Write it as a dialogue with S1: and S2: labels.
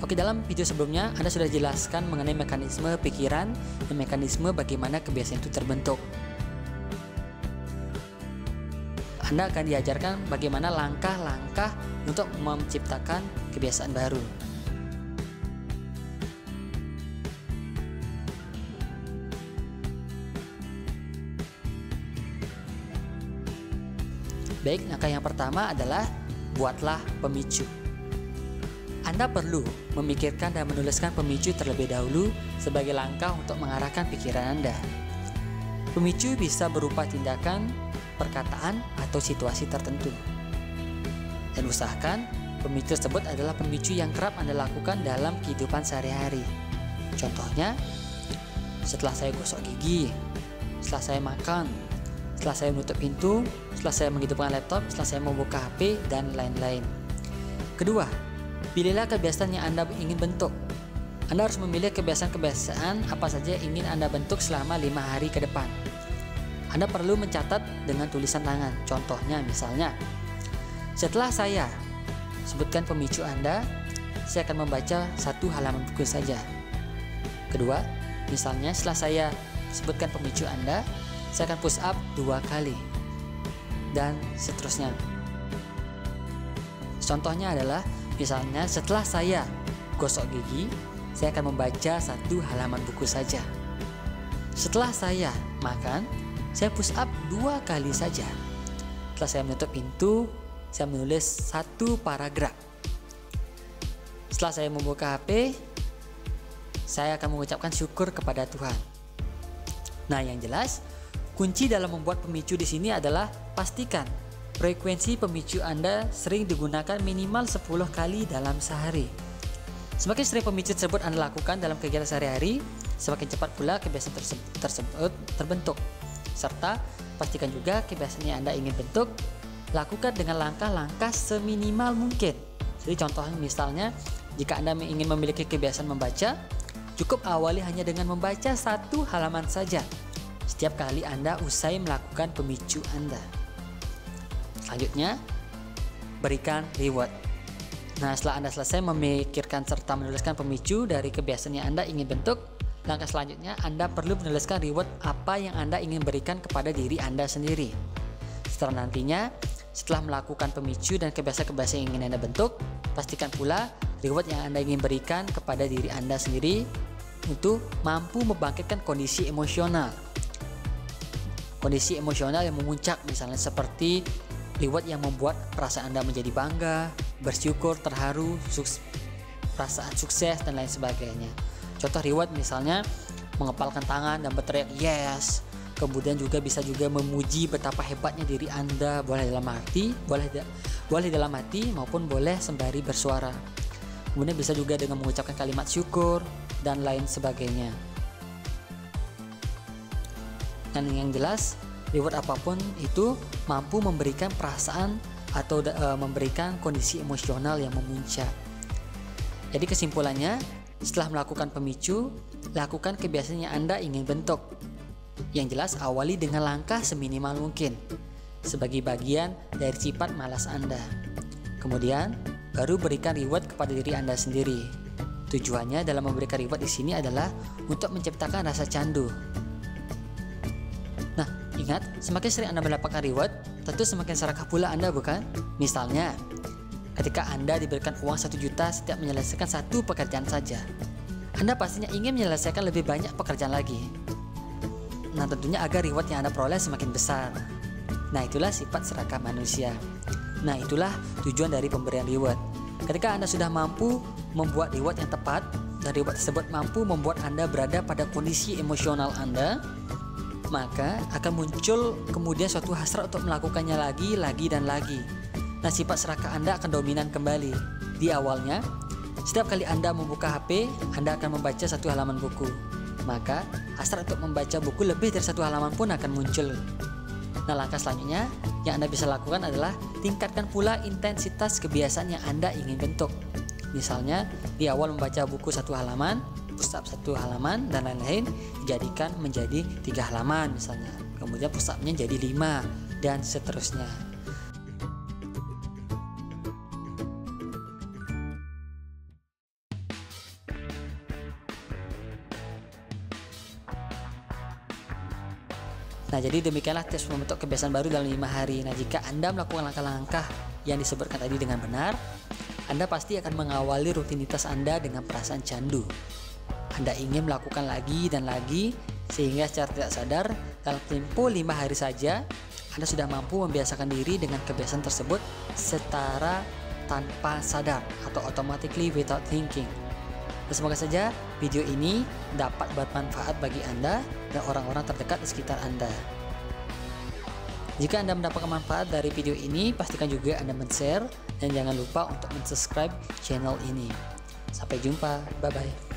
S1: Oke, dalam video sebelumnya Anda sudah jelaskan mengenai mekanisme pikiran dan mekanisme bagaimana kebiasaan itu terbentuk. Anda akan diajarkan bagaimana langkah-langkah untuk menciptakan kebiasaan baru. Baik, langkah yang pertama adalah buatlah pemicu. Anda perlu memikirkan dan menuliskan pemicu terlebih dahulu sebagai langkah untuk mengarahkan pikiran Anda. Pemicu bisa berupa tindakan, perkataan, atau situasi tertentu. Dan usahakan pemicu tersebut adalah pemicu yang kerap Anda lakukan dalam kehidupan sehari-hari. Contohnya, setelah saya gosok gigi, setelah saya makan, setelah saya menutup pintu, setelah saya menghidupkan laptop, setelah saya membuka HP, dan lain-lain. Kedua, pilihlah kebiasaan yang Anda ingin bentuk. Anda harus memilih kebiasaan-kebiasaan apa saja yang ingin Anda bentuk selama 5 hari ke depan. Anda perlu mencatat dengan tulisan tangan. Contohnya, misalnya, setelah saya sebutkan pemicu Anda, saya akan membaca 1 halaman buku saja. Kedua, misalnya setelah saya sebutkan pemicu Anda, saya akan push up 2 kali. Dan seterusnya. Contohnya adalah, misalnya setelah saya gosok gigi, saya akan membaca 1 halaman buku saja. Setelah saya makan, saya push up 2 kali saja. Setelah saya menutup pintu, saya menulis 1 paragraf. Setelah saya membuka HP, saya akan mengucapkan syukur kepada Tuhan. Nah, yang jelas, kunci dalam membuat pemicu di sini adalah pastikan frekuensi pemicu Anda sering digunakan minimal 10 kali dalam sehari. Semakin sering pemicu tersebut Anda lakukan dalam kegiatan sehari-hari, semakin cepat pula kebiasaan tersebut terbentuk. Serta pastikan juga kebiasaan yang Anda ingin bentuk lakukan dengan langkah-langkah seminimal mungkin. Jadi contohnya misalnya, jika Anda ingin memiliki kebiasaan membaca, cukup awali hanya dengan membaca 1 halaman saja setiap kali Anda usai melakukan pemicu Anda. Selanjutnya, berikan reward. Nah, setelah Anda selesai memikirkan serta menuliskan pemicu dari kebiasaan yang Anda ingin bentuk, langkah selanjutnya Anda perlu menuliskan reward apa yang Anda ingin berikan kepada diri Anda sendiri. Setelah melakukan pemicu dan kebiasaan-kebiasaan yang ingin Anda bentuk, pastikan pula reward yang Anda ingin berikan kepada diri Anda sendiri untuk mampu membangkitkan kondisi emosional. Kondisi emosional yang memuncak, misalnya seperti reward yang membuat perasaan Anda menjadi bangga, bersyukur, terharu, perasaan sukses, dan lain sebagainya. Contoh reward misalnya mengepalkan tangan dan berteriak yes. Kemudian juga bisa memuji betapa hebatnya diri Anda, boleh dalam hati maupun boleh sembari bersuara. Kemudian bisa juga dengan mengucapkan kalimat syukur dan lain sebagainya. Dan yang jelas, reward apapun itu mampu memberikan perasaan atau memberikan kondisi emosional yang memuncak. Jadi kesimpulannya, setelah melakukan pemicu, lakukan kebiasaan yang Anda ingin bentuk. Yang jelas, awali dengan langkah seminimal mungkin sebagai bagian dari sifat malas Anda. Kemudian, baru berikan reward kepada diri Anda sendiri. Tujuannya dalam memberikan reward di sini adalah untuk menciptakan rasa candu. Nah, ingat, semakin sering Anda mendapatkan reward, tentu semakin serakah pula Anda, bukan? Misalnya, ketika Anda diberikan uang 1 juta setiap menyelesaikan 1 pekerjaan saja, Anda pastinya ingin menyelesaikan lebih banyak pekerjaan lagi. Nah, tentunya agar reward yang Anda peroleh semakin besar. Nah, itulah sifat serakah manusia. Nah, itulah tujuan dari pemberian reward. Ketika Anda sudah mampu membuat reward yang tepat, dan reward tersebut mampu membuat Anda berada pada kondisi emosional Anda, maka akan muncul kemudian suatu hasrat untuk melakukannya lagi dan lagi. Nah, sifat serakah Anda akan dominan kembali. Di awalnya, setiap kali Anda membuka HP, Anda akan membaca 1 halaman buku. Maka, hasrat untuk membaca buku lebih dari 1 halaman pun akan muncul. Nah, langkah selanjutnya yang Anda bisa lakukan adalah tingkatkan pula intensitas kebiasaan yang Anda ingin bentuk. Misalnya, di awal membaca buku 1 halaman, push up 1 halaman, dan lain-lain, dijadikan menjadi 3 halaman misalnya. Kemudian push up-nya jadi 5, dan seterusnya. Nah, jadi demikianlah tips membentuk kebiasaan baru dalam 5 hari. Nah, jika Anda melakukan langkah-langkah yang disebutkan tadi dengan benar, Anda pasti akan mengawali rutinitas Anda dengan perasaan candu. Anda ingin melakukan lagi dan lagi, sehingga secara tidak sadar, dalam tempo 5 hari saja, Anda sudah mampu membiasakan diri dengan kebiasaan tersebut secara tanpa sadar atau automatically without thinking. Dan semoga saja video ini dapat bermanfaat bagi Anda dan orang-orang terdekat di sekitar Anda. Jika Anda mendapatkan manfaat dari video ini, pastikan juga Anda men-share dan jangan lupa untuk men-subscribe channel ini. Sampai jumpa, bye-bye.